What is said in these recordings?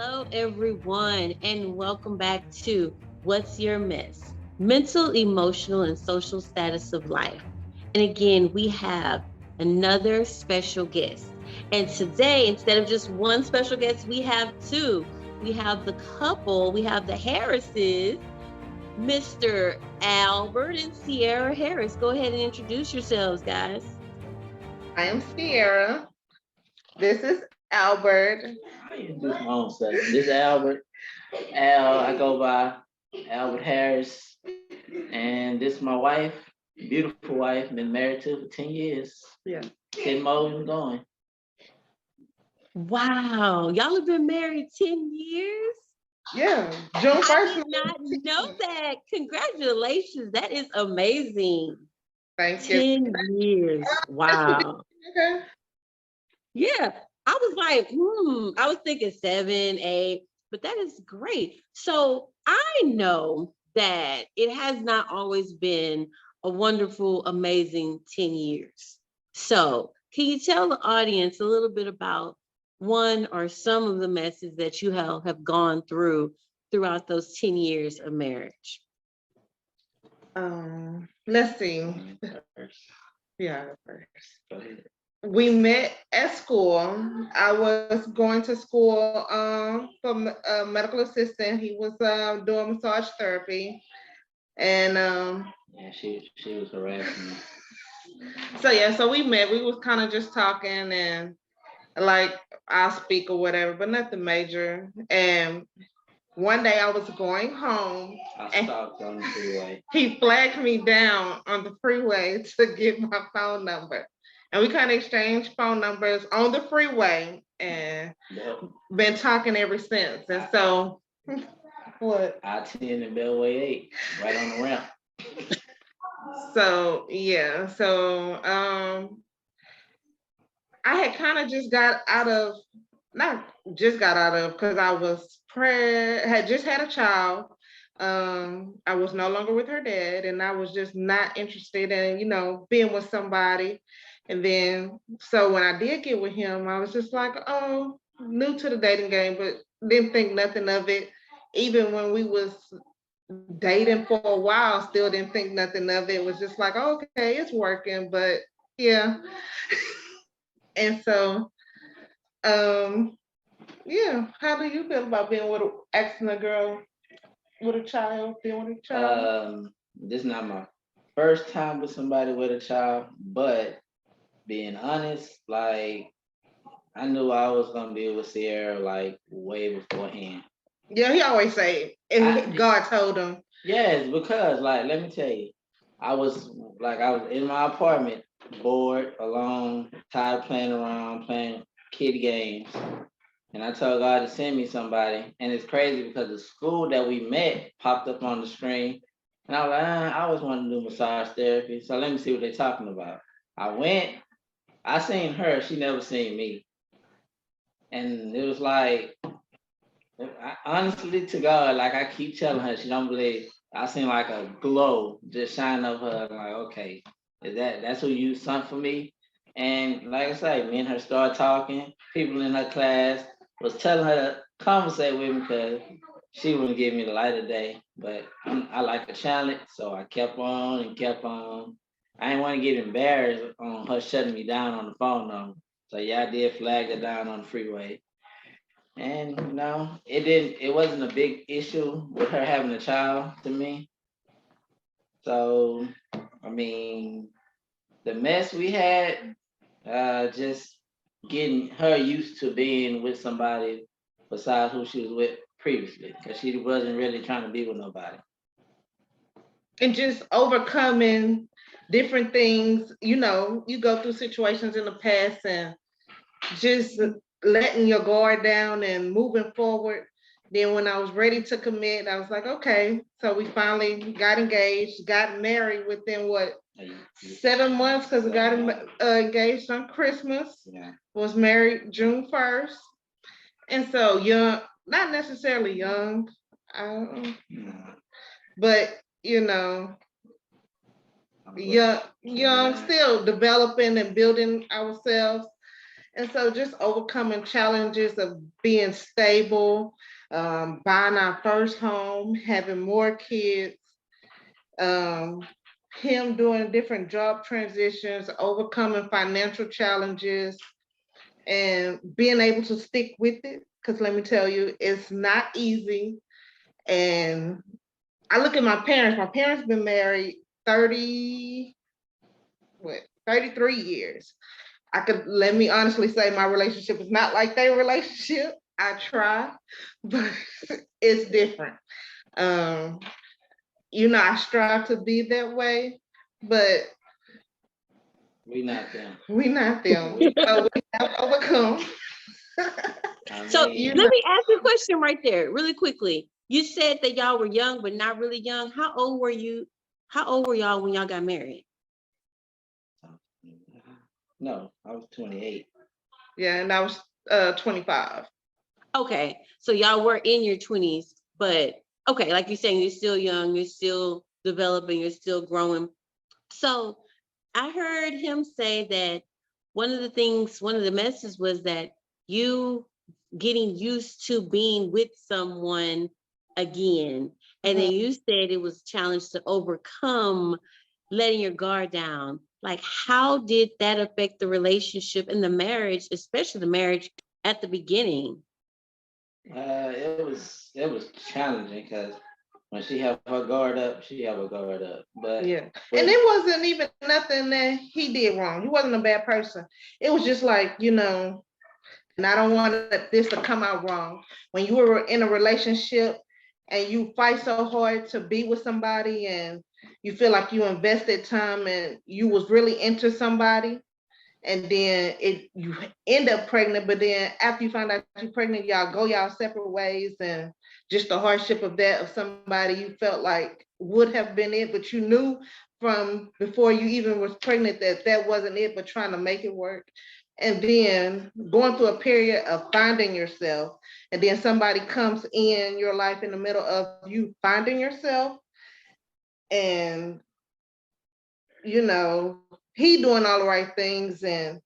Hello, everyone, and welcome back to What's Your Mess? Mental, Emotional, and Social Status of Life. And again, we have another special guest. And today, instead of just one special guest, we have two. We have the couple, we have the Harrises, Mr. Albert and Sierra Harris. Go ahead and introduce yourselves, guys. I am Sierra. This is Albert. I introduce my own self. This is Albert. I go by Albert Harris. And this is my wife, beautiful wife, been married to for 10 years. Yeah. 10 more and going. Wow, y'all have been married 10 years? Yeah. June I 1st. did not know that. Congratulations. That is amazing. Thank you. 10 years. Wow. Okay. Yeah. I was like, I was thinking 7, 8, but that is great. So I know that it has not always been a wonderful, amazing 10 years. So can you tell the audience a little bit about one or some of the messes that you have gone through throughout those 10 years of marriage? Let's see. First. Yeah, first. Go ahead. We met at school. I was going to school for a medical assistant. He was doing massage therapy. And Yeah, she was harassing me. so we met. We was kind of just talking and like I'll speak or whatever, but nothing major. And one day I was going home I stopped on the freeway. he flagged me down on the freeway to get my phone number. And we kind of exchanged phone numbers on the freeway and been talking ever since. And so, what? I-10 and Bellway 8, right on the ramp. So, yeah. So, I had kind of just got out of, not just got out of, because I was had just had a child. I was no longer with her dad, and I was just not interested in, being with somebody. And then, so when I did get with him, I was just like, oh, new to the dating game, but didn't think nothing of it. Even when we was dating for a while, still didn't think nothing of it. It was just like, okay, it's working, but yeah. And so, um, yeah. How do you feel about being with asking a girl with a child, being with a child? This is not my first time with somebody with a child, but being honest, like I knew I was gonna be with Sierra like way beforehand. Yeah, he always say, and God told him. Yes, because like let me tell you, I was in my apartment, bored, alone, tired of playing around, playing kid games. And I told God to send me somebody. And it's crazy because the school that we met popped up on the screen. And I was like, I always wanted to do massage therapy. So let me see what they're talking about. I went, I seen her, she never seen me. And it was like, honestly to God, like I keep telling her, she don't believe. I seen like a glow just shine up her. Like, okay, that's who you sent for me? And like I say, me and her started talking. People in her class was telling her to conversate with me because she wouldn't give me the light of day. But I like a challenge, so I kept on and kept on. I didn't want to get embarrassed on her shutting me down on the phone number. So yeah, I did flag her down on the freeway. And it wasn't a big issue with her having a child to me. So I mean, the mess we had, just getting her used to being with somebody besides who she was with previously, because she wasn't really trying to be with nobody. And just overcoming different things, you go through situations in the past and just letting your guard down and moving forward. Then when I was ready to commit, I was like, okay. So we finally got engaged, got married within 7 months, because we got engaged on Christmas. Yeah. Was married June 1st. And so young, not necessarily young, but young, still developing and building ourselves. And so just overcoming challenges of being stable, buying our first home, having more kids, um, him doing different job transitions, overcoming financial challenges, and being able to stick with it. Because let me tell you, it's not easy. And I look at my parents. My parents been married 33 years. Let me honestly say my relationship is not like their relationship. I try, but it's different. Um, I strive to be that way, but we not them. we not them. So we have overcome. So let You know, me ask you a question right there, really quickly. You said that y'all were young, but not really young. How old were you? How old were y'all when y'all got married? No, I was 28. yeah, and I was 25. Okay, so y'all were in your 20s, but okay, like you're saying, you're still young, you're still developing, you're still growing. So I heard him say that one of the messages was that you getting used to being with someone again. And then you said it was a challenge to overcome letting your guard down. Like, how did that affect the relationship and the marriage, especially the marriage at the beginning? It was challenging because when she have her guard up, she have her guard up. But yeah, and it wasn't even nothing that he did wrong. He wasn't a bad person. It was just like, and I don't want this to come out wrong. When you were in a relationship and you fight so hard to be with somebody and you feel like you invested time and you was really into somebody, and then you end up pregnant, but then after you find out you're pregnant, y'all go y'all separate ways, and just the hardship of that, of somebody you felt like would have been it, but you knew from before you even was pregnant that that wasn't it, but trying to make it work. And then going through a period of finding yourself, and then somebody comes in your life in the middle of you finding yourself, and he doing all the right things. And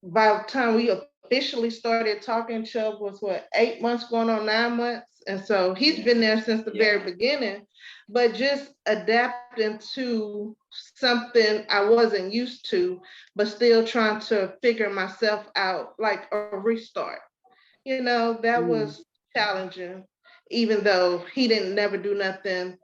by the time we officially started talking, Chubb was 8 months going on 9 months. And so he's been there since the very beginning, but just adapting to something I wasn't used to, but still trying to figure myself out, like a restart. That was challenging, even though he didn't never do nothing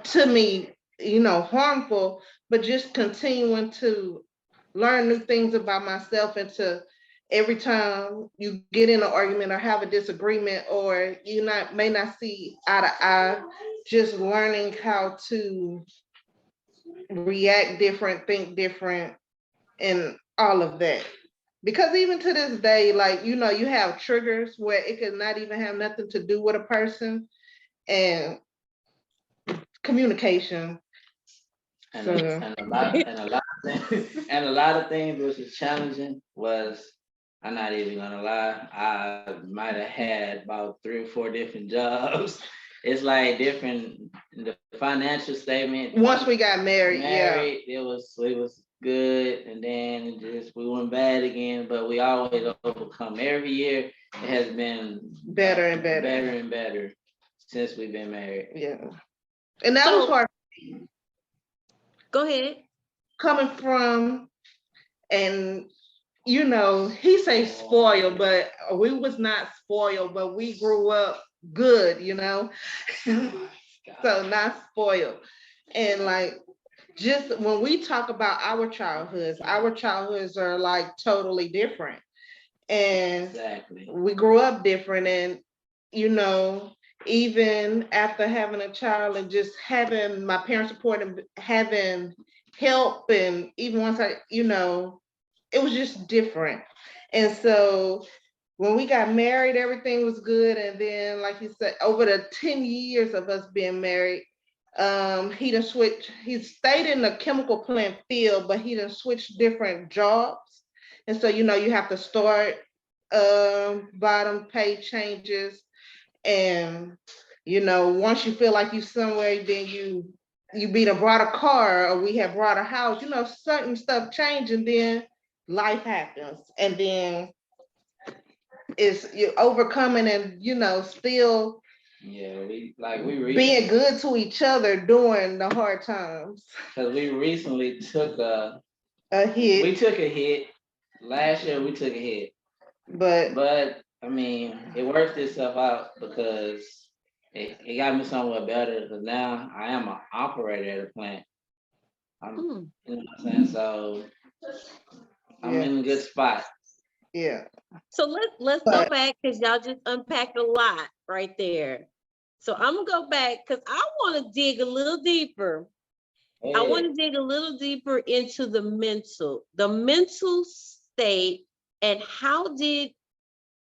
to me, harmful, but just continuing to learn new things about myself, and to every time you get in an argument or have a disagreement, or may not see eye to eye, just learning how to react different, think different, and all of that. Because even to this day, like, you have triggers where it could not even have nothing to do with a person, and communication. And a lot of things which is challenging was, I'm not even gonna lie, I might have had about 3 or 4 different jobs. It's like different, the financial statement. Once we got married, it was good, and then we went bad again, but we always overcome. Every year it has been better and better, better and better since we've been married. Yeah. And that was hard. Go ahead. Coming from, and he say spoiled, but we was not spoiled, but we grew up good, so not spoiled. And like, just when we talk about our childhoods are like totally different. And exactly, we grew up different. And even after having a child and just having my parents support and having help, and even once it was just different. And so when we got married, everything was good. And then, like you said, over the 10 years of us being married, he done switched. He stayed in the chemical plant field, but he done switched different jobs. And so, you have to start bottom pay changes. And, once you feel like you somewhere, then you be done brought a car, or we have brought a house, certain stuff change. And then life happens, and then it's you're overcoming and still we being good to each other during the hard times. Because we recently took a hit. We took a hit. Last year we took a hit. But I mean, it worked itself out because it got me somewhere better, because now I am an operator at a plant. You know what I'm saying? So I'm in a good spot. Yeah. So let's go back, because y'all just unpacked a lot right there. So I'm gonna go back because I want to dig a little deeper. Hey. I want to dig a little deeper into the mental state, and how did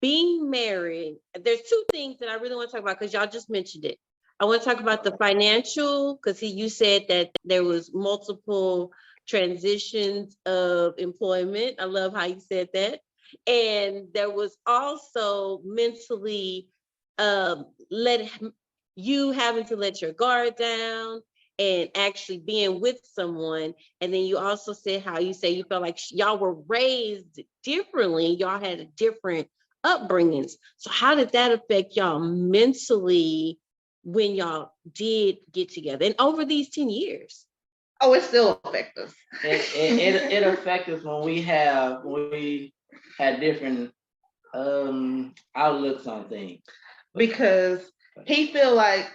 being married. There's two things that I really want to talk about because y'all just mentioned it. I want to talk about the financial, because you said that there was multiple transitions of employment. I love how you said that. And there was also mentally you having to let your guard down and actually being with someone. And then you also said how you say you felt like y'all were raised differently. Y'all had a different upbringings. So how did that affect y'all mentally when y'all did get together and over these 10 years? Oh, it still affects us. It affects us when we had different outlooks on things. Because he feel like,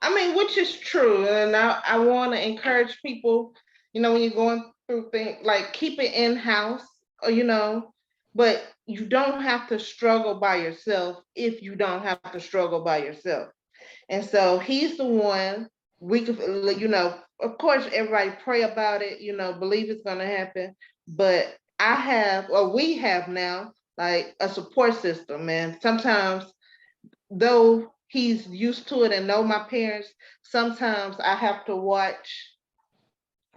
I mean, which is true, and I want to encourage people, when you're going through things, like keep it in house, but you don't have to struggle by yourself if you don't have to struggle by yourself. And so he's the one we could, of course, everybody pray about it, believe it's going to happen. But we have now like a support system. And sometimes, though he's used to it and know my parents, sometimes I have to watch.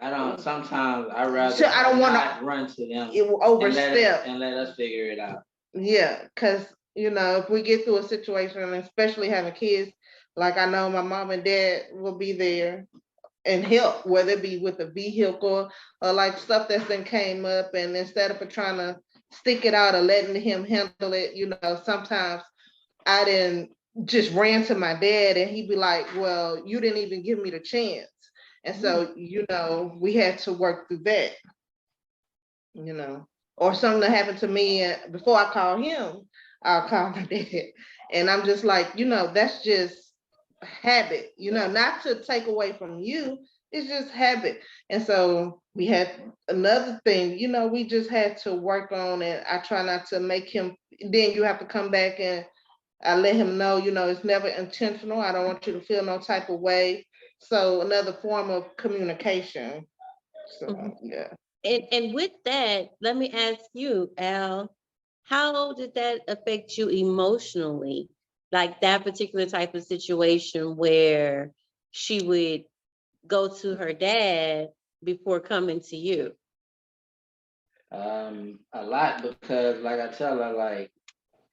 Sometimes I rather so I don't want to run to them, overstep and let us figure it out. Yeah, because if we get through a situation, and especially having kids, like I know my mom and dad will be there and help, whether it be with a vehicle or like stuff that's been came up, and instead of trying to stick it out or letting him handle it, sometimes I didn't just ran to my dad, and he'd be like, well, you didn't even give me the chance. And so, we had to work through that, or something that happened to me before I call him, I'll call my dad. And I'm just like, that's just habit, not to take away from you. It's just habit. And so we had another thing, we just had to work on it. I try not to make him, then you have to come back and I let him know, it's never intentional. I don't want you to feel no type of way. So another form of communication. So, yeah. And with that, let me ask you, Al, how did that affect you emotionally? Like that particular type of situation where she would go to her dad before coming to you? A lot, because like I tell her, like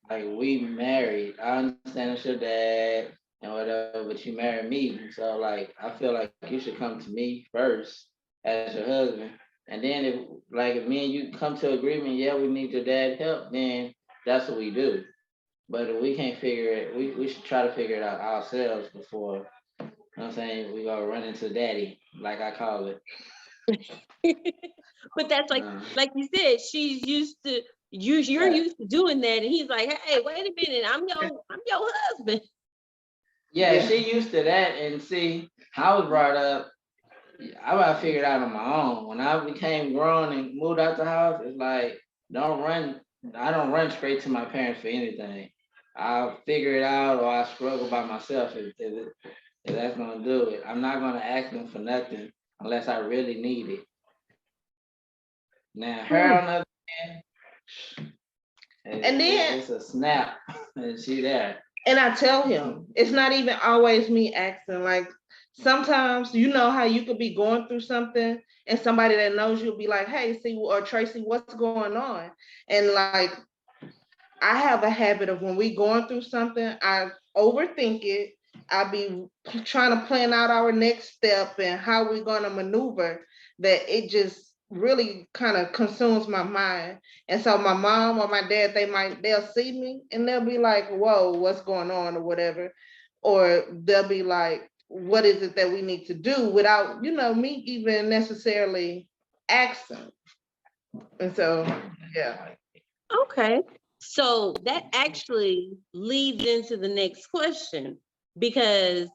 we married. I understand it's your dad and whatever, but you married me. So like I feel like you should come to me first as your husband. And then if me and you come to agreement, yeah, we need your dad's help, then that's what we do. But if we can't figure it, we should try to figure it out ourselves before, you know what I'm saying, we go run into daddy, like I call it. But that's like you said, she's used to you're used to doing that, and he's like, hey, wait a minute, I'm your husband. Yeah, she used to that, and see, I was brought up, I got to figure it out on my own. When I became grown and moved out the house, it's like, I don't run straight to my parents for anything. I'll figure it out, or I struggle by myself if that's gonna do it. I'm not gonna ask them for nothing unless I really need it. Now her on the other hand, and then it's a snap, and she there. And I tell him, it's not even always me asking. Like sometimes, how you could be going through something, and somebody that knows you'll be like, hey, see, or Tracy, what's going on? And like, I have a habit of when we going through something, I overthink it. I be trying to plan out our next step and how we're going to maneuver, that it just really kind of consumes my mind. And so my mom or my dad, they'll see me and they'll be like, whoa, what's going on or whatever. Or they'll be like, what is it that we need to do without, me even necessarily asking. And so, yeah. Okay. So that actually leads into the next question, because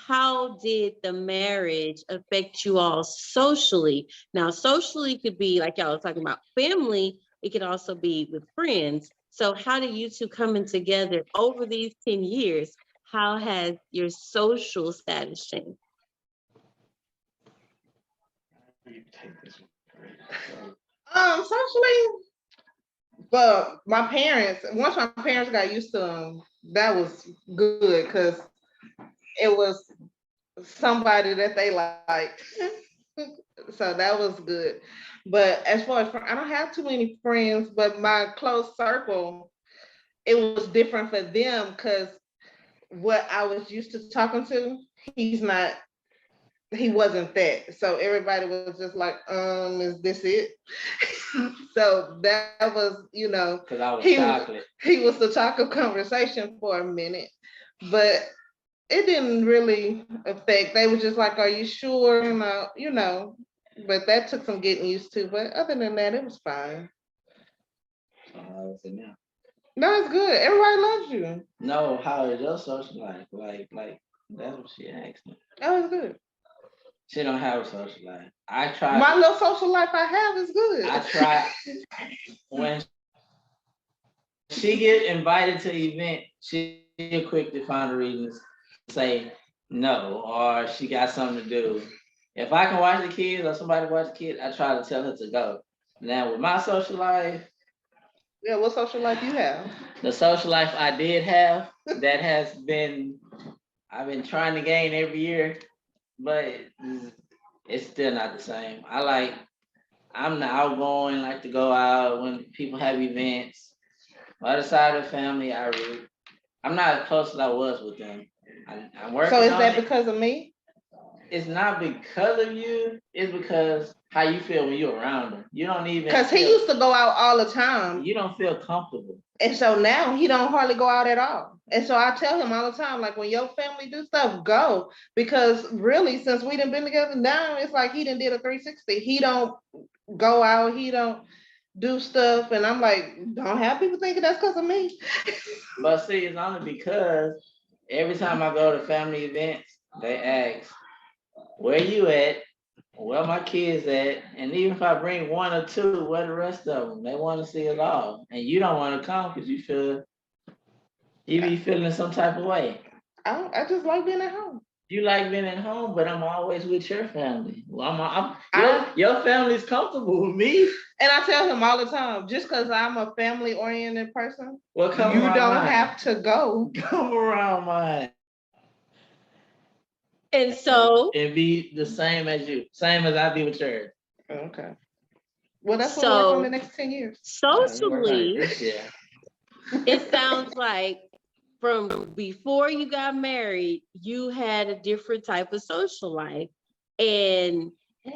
how did the marriage affect you all socially? Now, socially could be like y'all was talking about family, it could also be with friends. So, how did you two coming together over these 10 years? How has your social status changed? Socially, but once my parents got used to them, that was good because it was somebody that they liked. So that was good. But as far as I don't have too many friends, but my close circle, it was different for them because what I was used to talking to, he wasn't that. So everybody was just like, is this it? So that was, because I was chocolate. He was the talk of conversation for a minute. But it didn't really affect. They were just like, are you sure? But that took some getting used to. But other than that, it was fine. How is it now? No, it's good. Everybody loves you. No, how is your social life? Like that's what she asked me. Oh, it's good. She don't have a social life. I try. My little social life I have is good. I try. When she get invited to event, she'll quick to find a reason to say no, or she got something to do. If I can watch the kids or somebody watch the kids, I try to tell her to go. Now with my social life, yeah, what social life you have? The social life I did have, that has been, I've been trying to gain every year, but it's still not the same. I'm the outgoing, like to go out when people have events. My other side of the family, I'm not as close as I was with them. I'm working. So is on that it. because of me? It's not because of you. It's because how you feel when you're around them. You don't even. Because he used to go out all the time. You don't feel comfortable. And so now he don't hardly go out at all. And so I tell him all the time, like, when your family do stuff, go. Because really, since we done been together now, it's like he done did a 360. He don't go out. He don't do stuff. And I'm like, don't have people thinking that's because of me. But see, it's only because every time I go to family events, they ask, where you at? Where my kids at? And even if I bring one or two, where the rest of them? They want to see it all. And you don't want to come because you be feeling some type of way. I just like being at home. You like being at home, but I'm always with your family. Well, your family's comfortable with me. And I tell him all the time, just because I'm a family-oriented person, well, you don't have to go. Come around mine. And so and be the same as you, same as I be with yours. Okay. Well, that's what we're on the next 10 years. Socially, it sounds like from before you got married, you had a different type of social life. And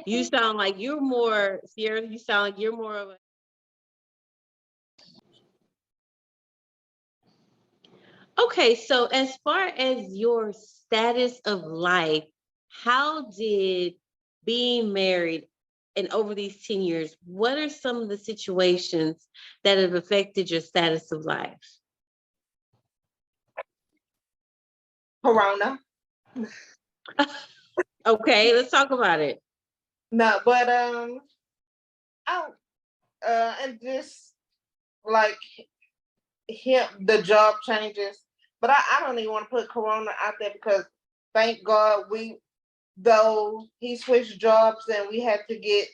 you sound like you're more, Sierra, you sound like you're more of a. Okay, so as far as your status of life, how did being married and over these 10 years, what are some of the situations that have affected your status of life? Corona. Okay, let's talk about it. No, but and just like the job changes, but I don't even want to put Corona out there because thank God though he switched jobs and we had to get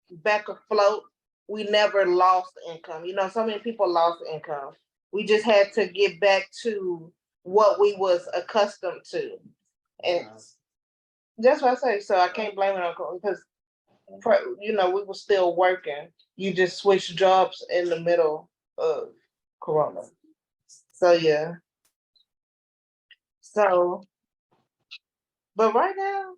back afloat, we never lost income. So many people lost income. We just had to get back to what we was accustomed to. And that's what I say. So I can't blame it on Corona because we were still working. You just switched jobs in the middle of Corona. So yeah. So, but right now,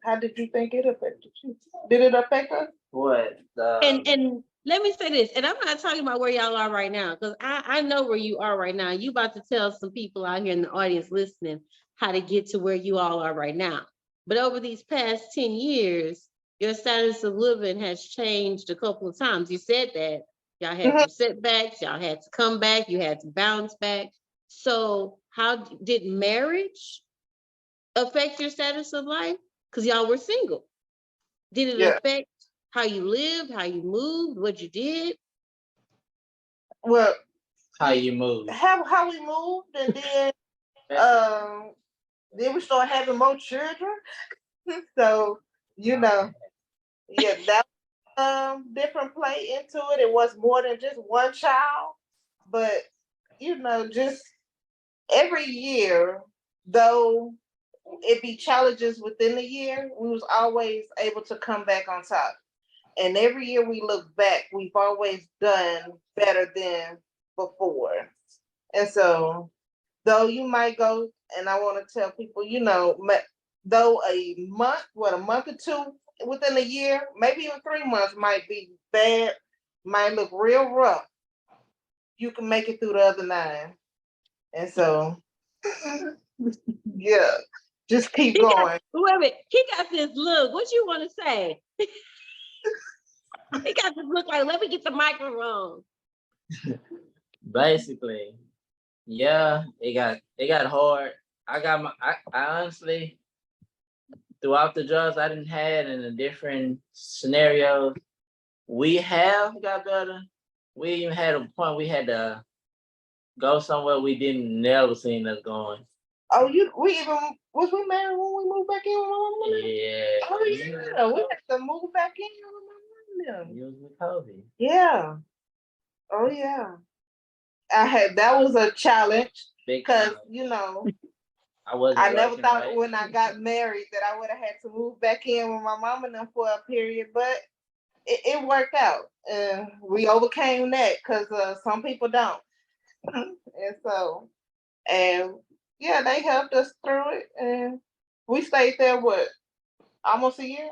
How did you think it affected you? Did it affect us? What? And let me say this, and I'm not talking about where y'all are right now, because I know where you are right now. You about to tell some people out here in the audience listening how to get to where you all are right now. But over these past 10 years, your status of living has changed a couple of times. You said that y'all had some setbacks, y'all had to come back, you had to bounce back. So how did marriage affect your status of life? Because y'all were single. Did it Yeah. affect how you lived, how you moved, what you did? Well, how you move. how we moved, and then we started having more children. So yeah, that different play into it. It was more than just one child, but just every year, though it be challenges within the year, we was always able to come back on top. And every year we look back, we've always done better than before. And so, though you might go, and I want to tell people, though a month or two within a year, maybe even 3 months might be bad, might look real rough, you can make it through the other 9. And so, yeah, just keep going. Wait a minute, he got this look. What you want to say? He got this look like, let me get the microphone. Basically, yeah, it got hard. I honestly, throughout the jobs I didn't had in the different scenarios, we have got better. We even had a point we had to go somewhere we didn't never seen us going. Oh, was we married when we moved back in with my mama? Yeah. Oh yeah, we had to move back in with my mama. You was with Kobe. Yeah. Oh yeah. That was a challenge because I never thought right? When I got married that I would have had to move back in with my mom and them for a period, but it worked out. We overcame that because some people don't. And they helped us through it, and we stayed there almost a year?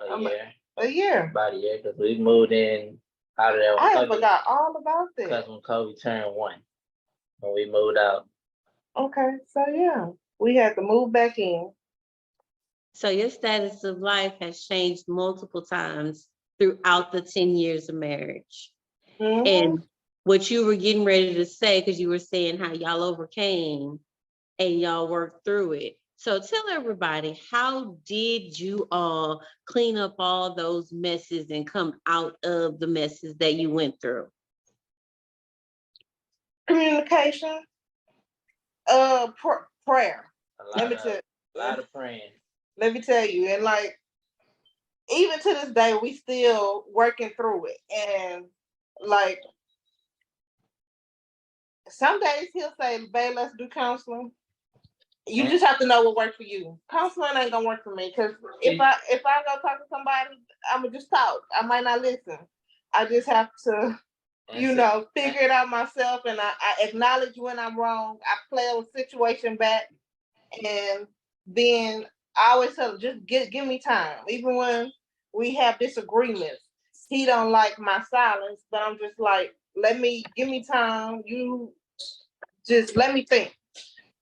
A year. About a year, because we moved in out of there. I forgot all about that. Because when Kobe turned 1, when we moved out. Okay, so yeah, we had to move back in. So your status of life has changed multiple times throughout the 10 years of marriage. Mm-hmm. And what you were getting ready to say, because you were saying how y'all overcame and y'all worked through it. So tell everybody, how did you all clean up all those messes and come out of the messes that you went through? Communication, prayer. A lot of praying. Let me tell you, and even to this day, we still working through it. And some days he'll say, "Babe, let's do counseling." You just have to know what works for you. Counseling ain't gonna work for me because if I go talk to somebody, I'm gonna just talk. I might not listen. I just have to, figure it out myself, and I acknowledge when I'm wrong. I play a situation back, and then I always tell him, just give me time. Even when we have disagreements, he don't like my silence, but I'm just like, give me time. You just let me think.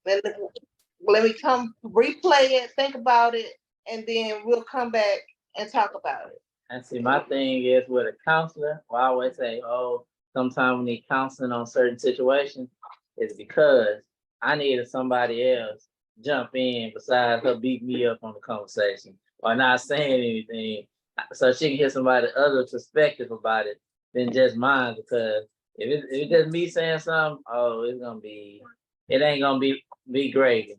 Let me come replay it, think about it, and then we'll come back and talk about it. And see, my thing is with a counselor, I always say, sometimes we need counseling on certain situations, is because I needed somebody else jump in besides her beat me up on the conversation or not saying anything, so she can hear somebody other perspective about it than just mine. Because if it's just me saying something, it ain't gonna be great.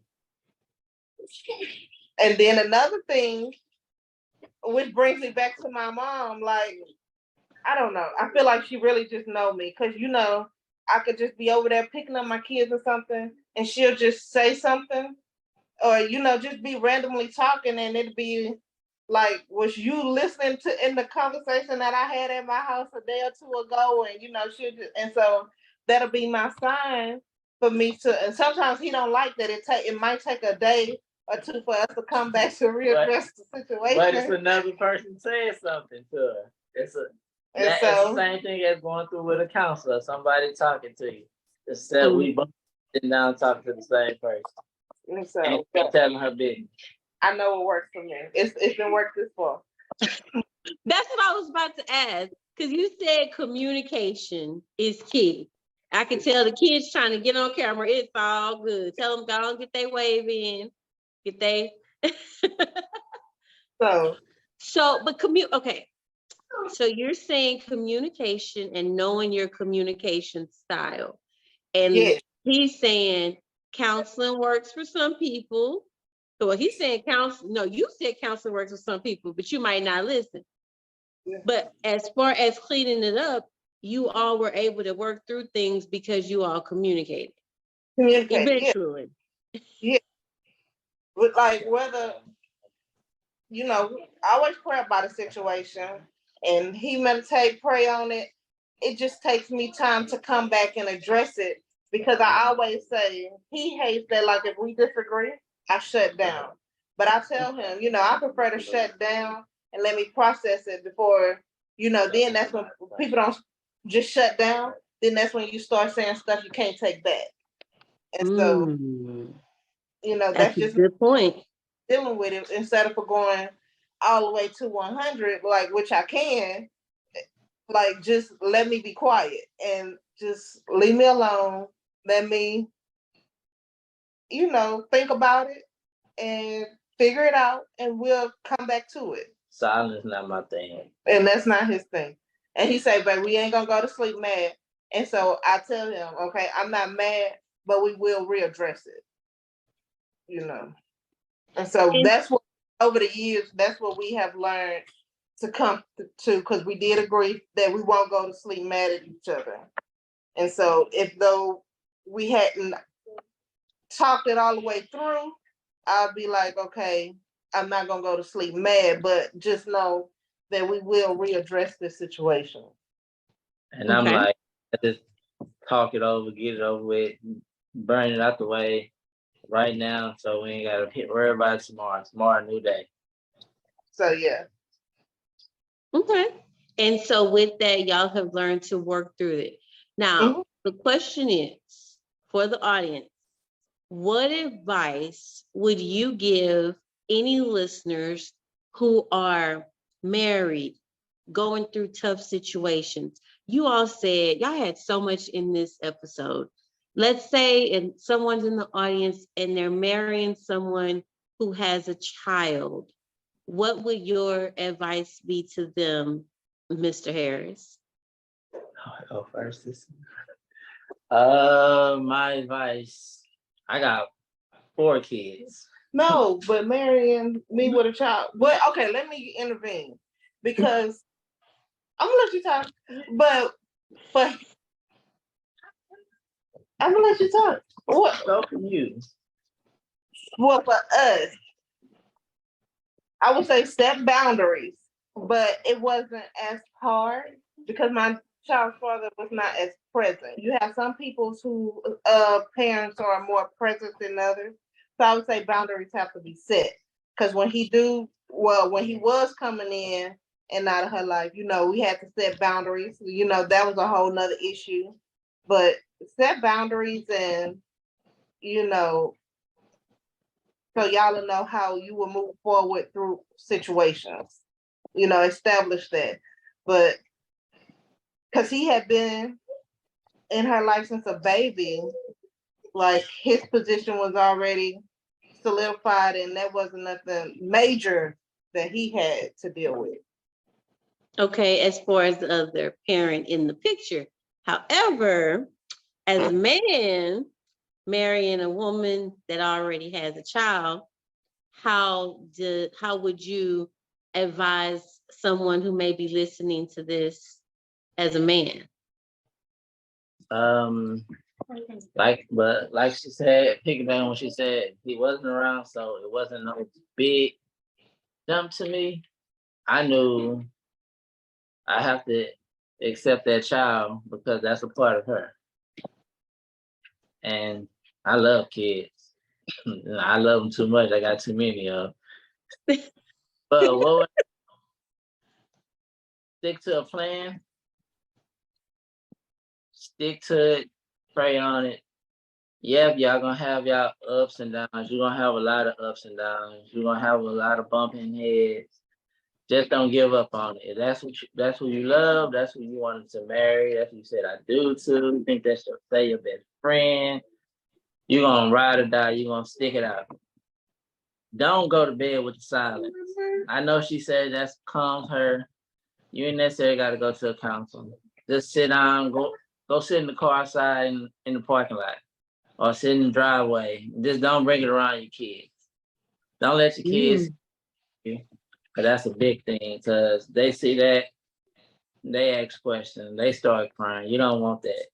And then another thing, which brings me back to my mom, I don't know. I feel like she really just know me because, I could just be over there picking up my kids or something and she'll just say something or, just be randomly talking and it'd be like, was you listening to in the conversation that I had at my house a day or two ago? And, she'll just, and so that'll be my sign for me to, and sometimes he don't like that. It might take a day or two for us to come back to readdress the situation. But it's another person saying something to her. It's the same thing as going through with a counselor, somebody talking to you. Except we both sitting down talking to the same person. And so telling her business. I know what works for me. It's been worked this far. That's what I was about to ask, because you said communication is key. I can tell the kids trying to get on camera. It's all good. Tell them go and get their wave in. Get they. But okay. So you're saying communication and knowing your communication style. And he's saying counseling works for some people. So he's saying you said counseling works for some people, but you might not listen. Yeah. But as far as cleaning it up, you all were able to work through things because you all communicated. Eventually. Yeah. But like whether, I always pray about a situation and he meditate, pray on it. It just takes me time to come back and address it because I always say he hates that, like if we disagree, I shut down. But I tell him, I prefer to shut down and let me process it before, then that's when people don't just shut down. Then that's when you start saying stuff you can't take back. And so, that's just a good point. Dealing with it instead of going all the way to 100, like, which I can, like, just let me be quiet and just leave me alone. Let me, think about it and figure it out and we'll come back to it. Silence is not my thing. And that's not his thing. And he say, babe, we ain't gonna go to sleep mad. And so I tell him, okay, I'm not mad, but we will readdress it. And so that's what, over the years, that's what we have learned to come to, because we did agree that we won't go to sleep mad at each other. And so if though we hadn't talked it all the way through, I'll be like, okay, I'm not going to go to sleep mad, but just know that we will readdress this situation. And I'm like, just talk it over, get it over with, burn it out the way right now, so we ain't got to worry about it tomorrow. Tomorrow, new day. So, yeah. Okay. And so with that, y'all have learned to work through it. Now, the question is, for the audience, what advice would you give any listeners who are married, going through tough situations? You all said, y'all had so much in this episode. Let's say and someone's in the audience and they're marrying someone who has a child. What would your advice be to them, Mr. Harris? I'll go first. My advice, I got 4 kids. No, but marrying me with a child. But okay, let me intervene because I'm gonna let you talk. But I'm gonna let you talk. What? So for you. Well, for us, I would say set boundaries, but it wasn't as hard because my child's father was not as present. You have some people who parents are more present than others. So I would say boundaries have to be set. Because when he was coming in and out of her life, we had to set boundaries. That was a whole nother issue. But set boundaries and, so y'all will know how you will move forward through situations, establish that. But because he had been in her life since a baby, like his position was already solidified and there wasn't nothing major that he had to deal with. Okay, as far as the other parent in the picture. However, as a man marrying a woman that already has a child, how would you advise someone who may be listening to this as a man? Like she said, piggyback on what she said, he wasn't around, so it wasn't no big jump to me. I knew I have to accept that child because that's a part of her. And I love kids. I love them too much. I got too many of. But what? Stick to a plan. Stick to it. Pray on it. Yep, y'all gonna have y'all ups and downs. You're gonna have a lot of ups and downs. You're gonna have a lot of bumping heads. Just don't give up on it. If that's who you love, that's who you wanted to marry, that's who you said I do to, you think that's your best friend, you're gonna ride or die, you're gonna stick it out. Don't go to bed with the silence. I know she said that calms her. You ain't necessarily gotta go to a counselor. Just sit down, go sit in the car outside in the parking lot. Or sit in the driveway. Just don't bring it around your kids. Don't let your kids, because that's a big thing. Because they see that, they ask questions, they start crying. You don't want that.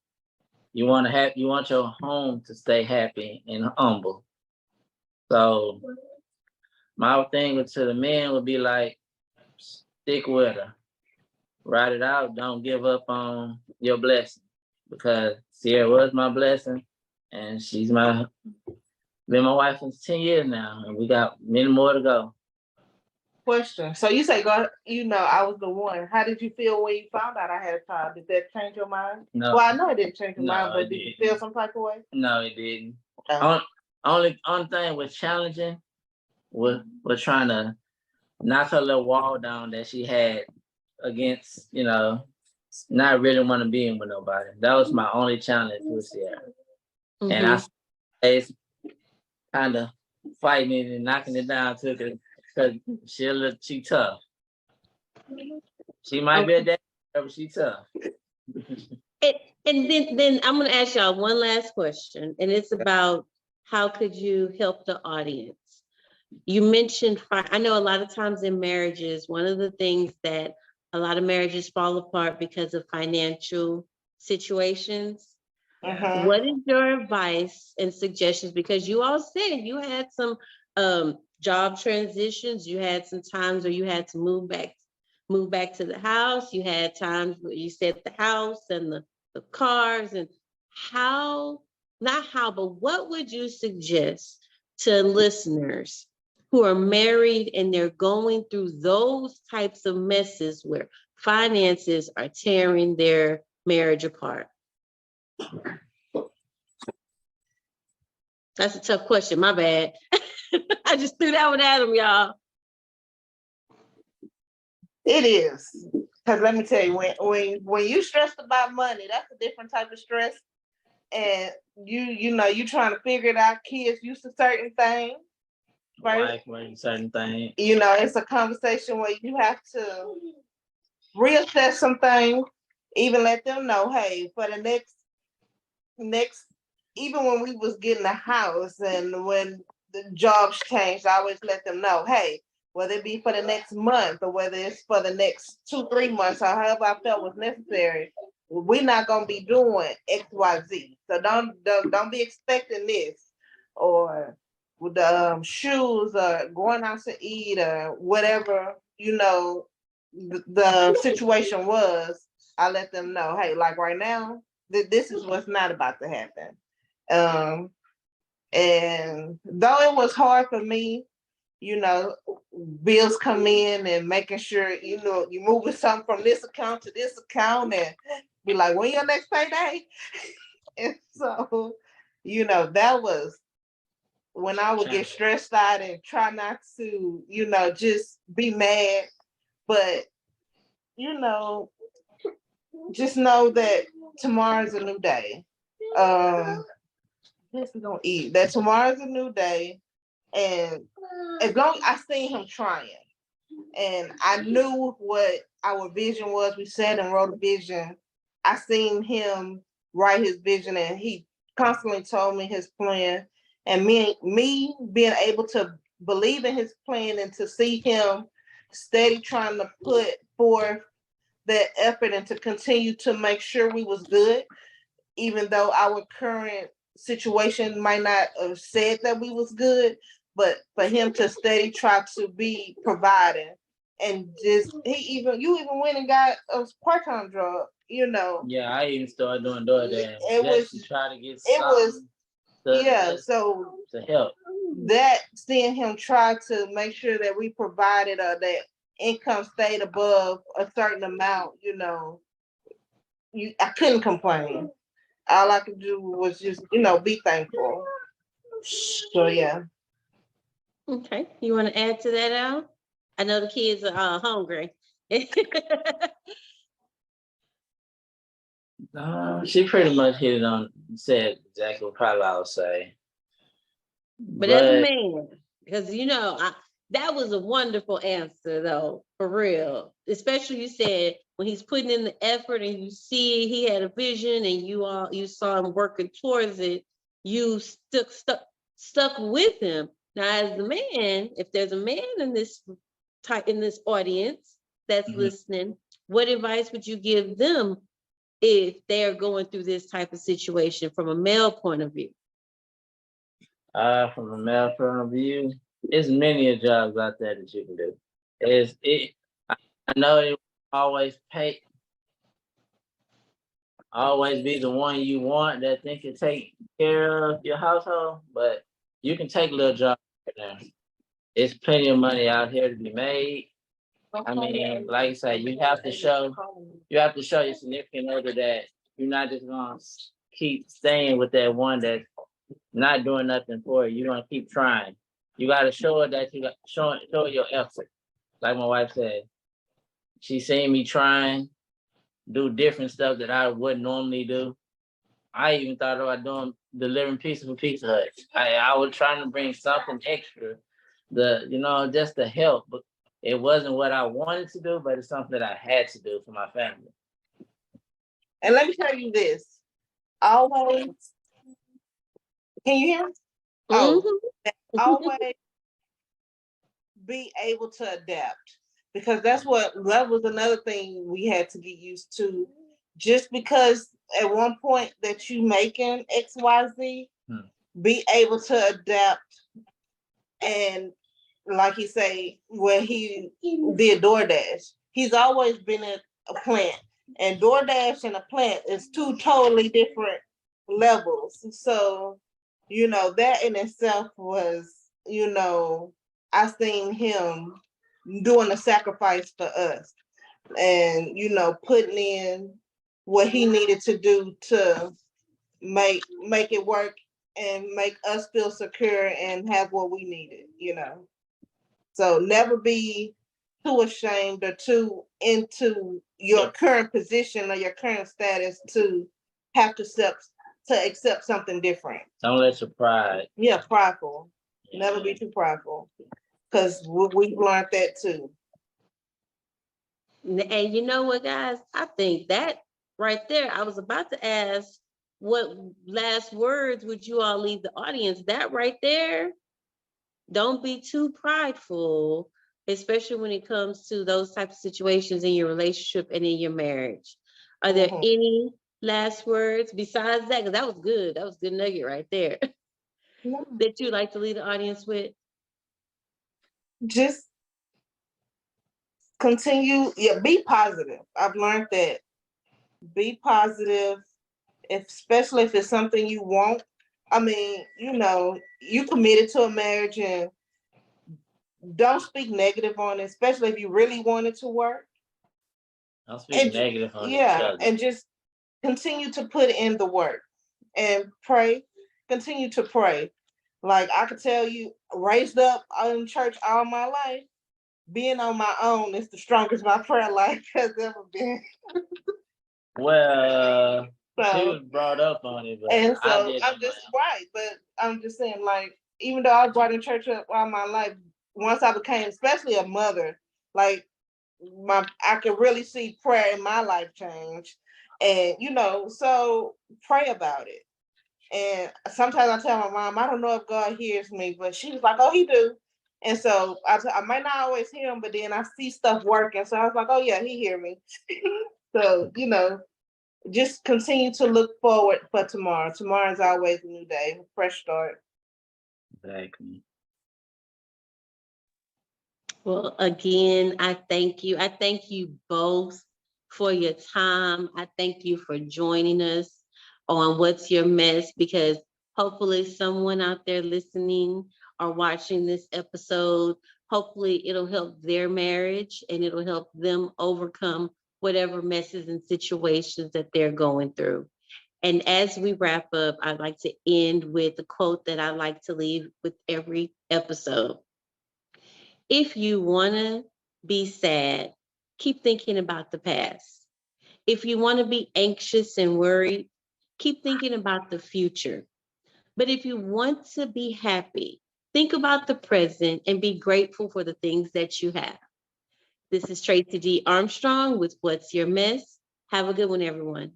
You want your home to stay happy and humble. So my thing to the men would be like, stick with her, ride it out. Don't give up on your blessing, because Sierra was my blessing, and she's been my wife for 10 years now, and we got many more to go. Question. So you say, God, I was the one. How did you feel when you found out I had a child? Did that change your mind? No. Well, I know it didn't change your mind, but did you feel some type of way? No, it didn't. Only thing was challenging was trying to knock her little wall down that she had against, not really want to be in with nobody. That was my only challenge with Sierra. Mm-hmm. And I was kind of fighting it and knocking it down to her, because she tough. She might be a dad, but she tough. And then I'm going to ask y'all one last question, and it's about how could you help the audience? You mentioned, I know a lot of times in marriages, one of the things that a lot of marriages fall apart because of financial situations. Uh-huh. What is your advice and suggestions? Because you all said you had some job transitions. You had some times where you had to move back to the house. You had times where you said the house and the cars, and but what would you suggest to listeners who are married and they're going through those types of messes where finances are tearing their marriage apart? That's a tough question. My bad. I just threw that one at them, y'all. It is. Because let me tell you, when you stressed about money, that's a different type of stress. And you trying to figure it out. Kids used to certain things. Right? Wife certain things. It's a conversation where you have to reassess some things, even let them know, hey, for the next, even when we was getting a house and when the jobs changed, I always let them know, hey, whether it be for the next month or whether it's for the next 2-3 months or however I felt was necessary, we're not gonna be doing XYZ. So don't be expecting this, or with the shoes or going out to eat or whatever, the situation was. I let them know, hey, like right now, this is what's not about to happen. And though it was hard for me, bills come in and making sure, you moving something from this account to this account and be like, when your next payday? And so, that was when I would get stressed out and try not to, just be mad. But, just know that tomorrow's a new day. Yes, we're gonna eat. That tomorrow's a new day. And as long as I seen him trying, and I knew what our vision was, we sat and wrote a vision. I seen him write his vision, and he constantly told me his plan. And me being able to believe in his plan and to see him steady trying to put forth that effort and to continue to make sure we was good, even though our current situation might not have said that we was good, but for him to steady try to be providing. And just you even went and got a part-time job, Yeah, I even started doing DoorDash. It was to try to get something. So to help. That seeing him try to make sure that we provided that income stayed above a certain amount, I couldn't complain. All I could do was just, be thankful. So yeah. Okay. You want to add to that, Al? I know the kids are hungry. She pretty much hit it on, said exactly what probably I would say. But as a man, because that was a wonderful answer though, for real. Especially you said when he's putting in the effort and you see he had a vision and you saw him working towards it, you stuck with him. Now, as the man, if there's a man in this audience that's listening, what advice would you give them if they're going through this type of situation from a male point of view? From a male point of view, there's many jobs out there that you can do. I know it always be the one you want that think can take care of your household, but you can take a little job right now. There's plenty of money out here to be made. I mean, like I say, you have to show your significant other that you're not just gonna keep staying with that one that's not doing nothing for you. You're gonna keep trying. You gotta show her that you got show your effort. Like my wife said, she seen me trying, do different stuff that I wouldn't normally do. I even thought about delivering pizza for Pizza Hut. I was trying to bring something extra, just to help. But it wasn't what I wanted to do, but it's something that I had to do for my family. And let me tell you this. Always, can you hear me? Always be able to adapt, because that was another thing we had to get used to. Just because at one point that you making XYZ, be able to adapt. And like he say, when he did DoorDash, he's always been at a plant, and DoorDash and a plant is two totally different levels. So, that in itself was, I seen him doing a sacrifice for us, and putting in what he needed to do to make it work and make us feel secure and have what we needed. So never be too ashamed or too into your current position or your current status to have to accept something different. Don't let your pride. Yeah, prideful. Never be too prideful, because we've learned that too. And you know what, guys? I think that right there, I was about to ask, what last words would you all leave the audience? That right there, don't be too prideful, especially when it comes to those types of situations in your relationship and in your marriage. Are there any last words besides that? Because that was good. That was a good nugget right there. That you'd like to leave the audience with? Just continue. Yeah, be positive. I've learned that. Be positive, especially if it's something you want. I mean, you committed to a marriage, and don't speak negative on it, especially if you really want it to work. Don't speak negative on each other. And just continue to put in the work and pray. Continue to pray. Like I could tell you, raised up in church all my life, being on my own is the strongest my prayer life has ever been. Well, she was brought up on it, but and so I'm just right. But I'm just saying, like, even though I was brought in church up all my life, once I became, especially a mother, like I could really see prayer in my life change, and so pray about it. And sometimes I tell my mom, I don't know if God hears me, but she was like, "Oh, he do." And so I might not always hear him, but then I see stuff working. So I was like, "Oh yeah, he hear me." So just continue to look forward for tomorrow. Tomorrow is always a new day, a fresh start. Exactly. Well, again, I thank you. I thank you both for your time. I thank you for joining us on What's Your Mess, because Hopefully, someone out there listening or watching this episode, hopefully, it'll help their marriage and it'll help them overcome whatever messes and situations that they're going through. And as we wrap up, I'd like to end with a quote that I like to leave with every episode. If you want to be sad, keep thinking about the past. If you want to be anxious and worried, keep thinking about the future. But if you want to be happy, think about the present and be grateful for the things that you have. This is Tracy D. Armstrong with What's Your Mess? Have a good one, everyone.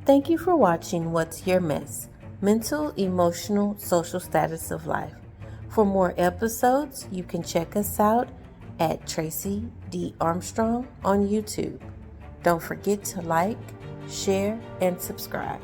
Thank you for watching What's Your Mess? Mental, Emotional, Social Status of Life. For more episodes, you can check us out at Tracy D. Armstrong on YouTube. Don't forget to like, share, and subscribe.